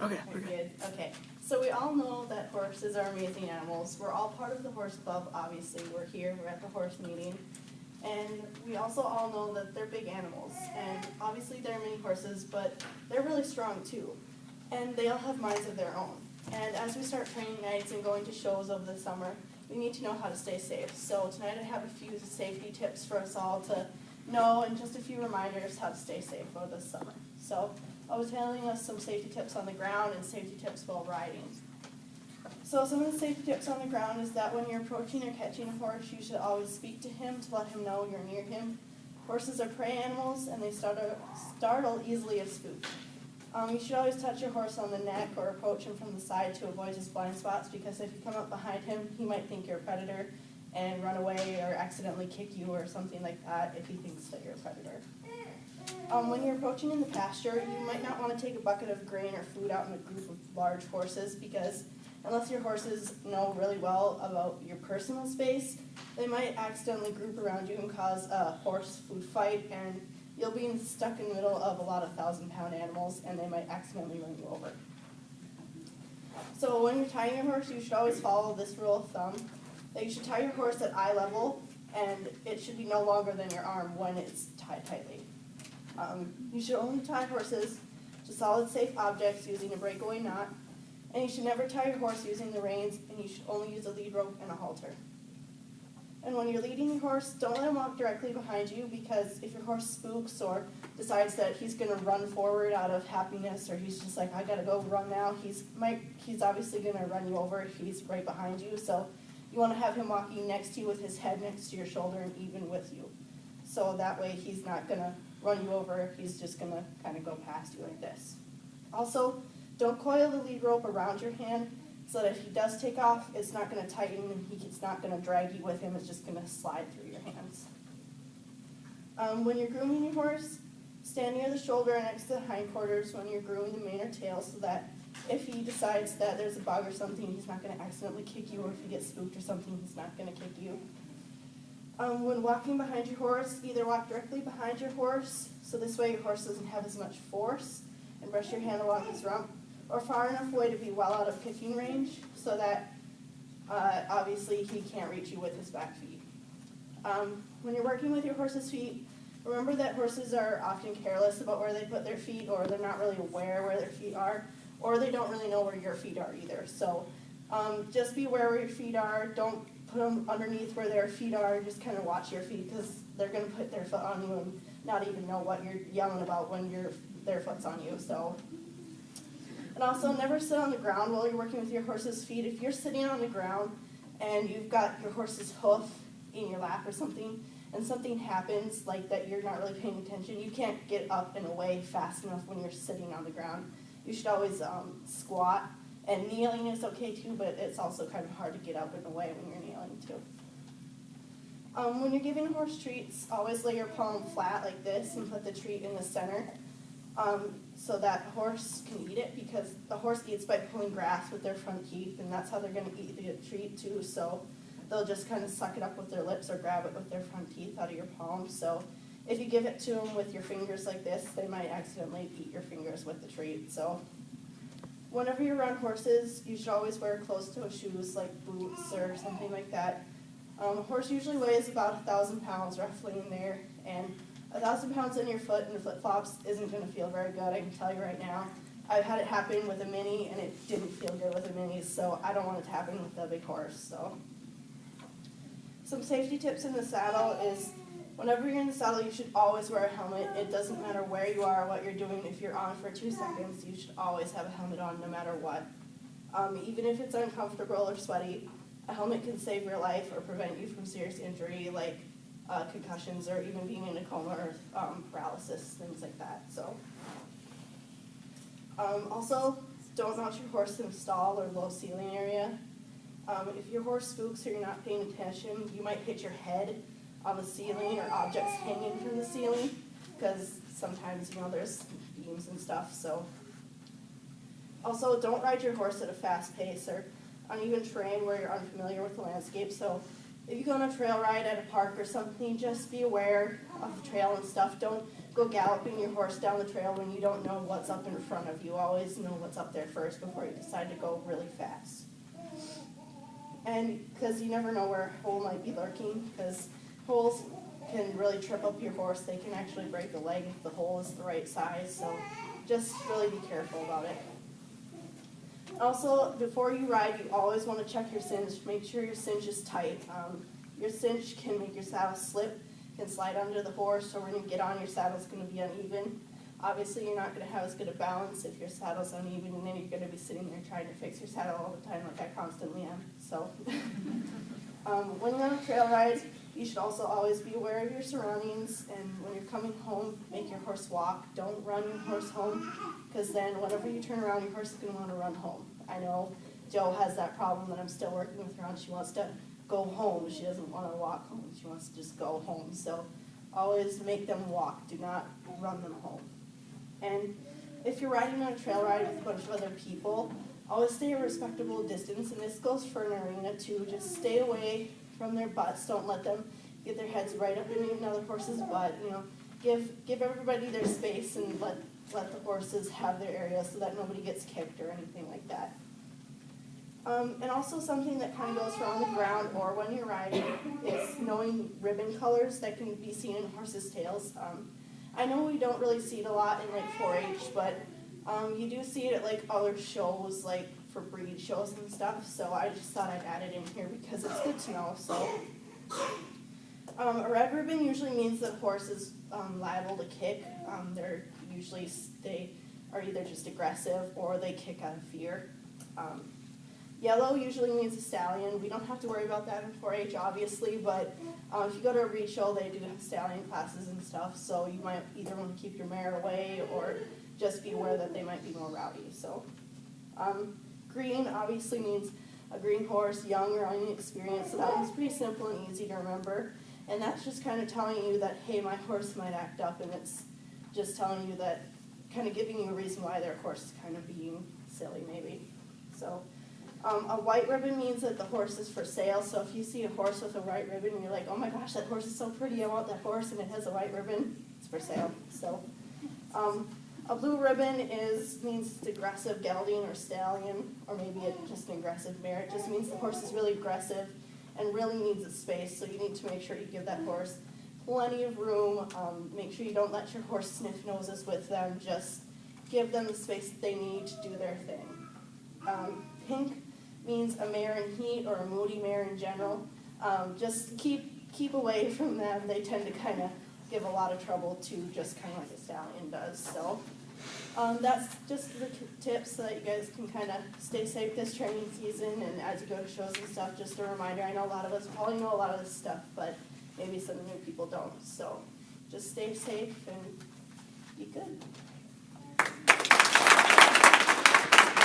Okay. Very good. Okay. So we all know that horses are amazing animals. We're all part of the horse club, obviously. We're here, we're at the horse meeting. And we also all know that they're big animals. And obviously there are many horses, but they're really strong too. And they all have minds of their own. And as we start training nights and going to shows over the summer, we need to know how to stay safe. So tonight I have a few safety tips for us all to know and just a few reminders how to stay safe over the summer. So I was telling us some safety tips on the ground and safety tips while riding. So some of the safety tips on the ground is that when you're approaching or catching a horse, you should always speak to him to let him know you're near him. Horses are prey animals and they startle easily if spooked. You should always touch your horse on the neck or approach him from the side to avoid his blind spots, because if you come up behind him, he might think you're a predator and run away or accidentally kick you or something like that if he thinks that you're a predator. When you're approaching in the pasture, you might not want to take a bucket of grain or food out in a group of large horses, because unless your horses know really well about your personal space, they might accidentally group around you and cause a horse food fight, and you'll be stuck in the middle of a lot of 1,000-pound animals, and they might accidentally run you over. So when you're tying your horse, you should always follow this rule of thumb, that you should tie your horse at eye level, and it should be no longer than your arm when it's tied tightly. You should only tie horses to solid, safe objects using a breakaway knot, and you should never tie your horse using the reins, and you should only use a lead rope and a halter. And when you're leading your horse, don't let him walk directly behind you, because if your horse spooks or decides that he's going to run forward out of happiness, or he's just like, I gotta go run now, he's obviously going to run you over if he's right behind you. So you want to have him walking next to you with his head next to your shoulder and even with you. So that way he's not going to run you over, he's just going to kind of go past you like this. Also, don't coil the lead rope around your hand, so that if he does take off, it's not going to tighten and he's not going to drag you with him, it's just going to slide through your hands. When you're grooming your horse, stand near the shoulder and next to the hindquarters when you're grooming the mane or tail, so that if he decides that there's a bug or something, he's not going to accidentally kick you, or if he gets spooked or something, he's not going to kick you. When walking behind your horse, either walk directly behind your horse, so this way your horse doesn't have as much force, and brush your hand along his rump, or far enough away to be well out of kicking range, so that obviously he can't reach you with his back feet. When you're working with your horse's feet, remember that horses are often careless about where they put their feet, or they're not really aware where their feet are, or they don't really know where your feet are either. So just be aware where your feet are. Don't put them underneath where their feet are. Just kind of watch your feet, because they're going to put their foot on you and not even know what you're yelling about when their foot's on you. So. And also, never sit on the ground while you're working with your horse's feet. If you're sitting on the ground and you've got your horse's hoof in your lap or something, and something happens like that you're not really paying attention, you can't get up and away fast enough when you're sitting on the ground. You should always squat, and kneeling is okay too, but it's also kind of hard to get up and away when you're kneeling too. When you're giving a horse treats, always lay your palm flat like this and put the treat in the center. So that the horse can eat it, because the horse eats by pulling grass with their front teeth, and that's how they're going to eat the treat too. So they'll just kind of suck it up with their lips or grab it with their front teeth out of your palm. So if you give it to them with your fingers like this, they might accidentally eat your fingers with the treat. So whenever you're around horses, you should always wear closed-toe shoes like boots or something like that. A horse usually weighs about 1,000 pounds roughly in there, and 1,000 pounds in your foot and the flip-flops isn't going to feel very good, I can tell you right now. I've had it happen with a mini, and it didn't feel good with a mini, so I don't want it to happen with a big horse. So, some safety tips in the saddle is, whenever you're in the saddle, you should always wear a helmet. It doesn't matter where you are or what you're doing. If you're on for 2 seconds, you should always have a helmet on no matter what. Even if it's uncomfortable or sweaty, a helmet can save your life or prevent you from serious injury, like concussions, or even being in a coma, or paralysis, things like that. So, also, don't mount your horse in a stall or low ceiling area. If your horse spooks or you're not paying attention, you might hit your head on the ceiling or objects hanging from the ceiling, because sometimes, there's beams and stuff. So, also, don't ride your horse at a fast pace or uneven terrain where you're unfamiliar with the landscape. So if you go on a trail ride at a park or something, just be aware of the trail and stuff. Don't go galloping your horse down the trail when you don't know what's up in front of you. Always know what's up there first before you decide to go really fast. And because you never know where a hole might be lurking, because holes can really trip up your horse. They can actually break a leg if the hole is the right size, so just really be careful about it. Also, before you ride, you always want to check your cinch. Make sure your cinch is tight. Your cinch can make your saddle slip, can slide under the horse, or when you get on, your saddle's going to be uneven. Obviously, you're not going to have as good a balance if your saddle's uneven, and then you're going to be sitting there trying to fix your saddle all the time like I constantly am. So, when you're on a trail ride, you should also always be aware of your surroundings, and when you're coming home, make your horse walk. Don't run your horse home, because then whenever you turn around, your horse is going to want to run home. I know Jo has that problem that I'm still working with her on. She wants to go home. She doesn't want to walk home. She wants to just go home. So always make them walk. Do not run them home. And if you're riding on a trail ride with a bunch of other people, always stay a respectable distance, and this goes for an arena too. Just stay away from their butts. Don't let them get their heads right up in another horse's butt. You know, give everybody their space and let the horses have their area so that nobody gets kicked or anything like that. And also something that kind of goes for on the ground or when you're riding is knowing ribbon colors that can be seen in horses' tails. I know we don't really see it a lot in like 4-H, but you do see it at like other shows, like for breed shows and stuff, so I just thought I'd add it in here because it's good to know. So a red ribbon usually means that the horse is liable to kick. They are either just aggressive or they kick out of fear. Yellow usually means a stallion. We don't have to worry about that in 4-H, obviously, but if you go to a breed show, they do have stallion classes and stuff, so you might either want to keep your mare away or just be aware that they might be more rowdy. So, green obviously means a green horse, young or inexperienced, so that one's pretty simple and easy to remember, and that's just kind of telling you that, hey, my horse might act up, and it's just telling you that, kind of giving you a reason why their horse is kind of being silly, maybe. So, a white ribbon means that the horse is for sale. So if you see a horse with a white ribbon and you're like, oh my gosh, that horse is so pretty, I want that horse, and it has a white ribbon, it's for sale. So, a blue ribbon means it's aggressive gelding or stallion, or maybe just an aggressive mare. It just means the horse is really aggressive and really needs a space. So you need to make sure you give that horse plenty of room. Make sure you don't let your horse sniff noses with them. Just give them the space that they need to do their thing. Pink means a mare in heat or a moody mare in general. Just keep away from them. They tend to kind of give a lot of trouble too, just kind of like a stallion does. So that's just the tips so that you guys can kind of stay safe this training season, and as you go to shows and stuff, just a reminder. I know a lot of us probably know a lot of this stuff, but maybe some new people don't. So just stay safe and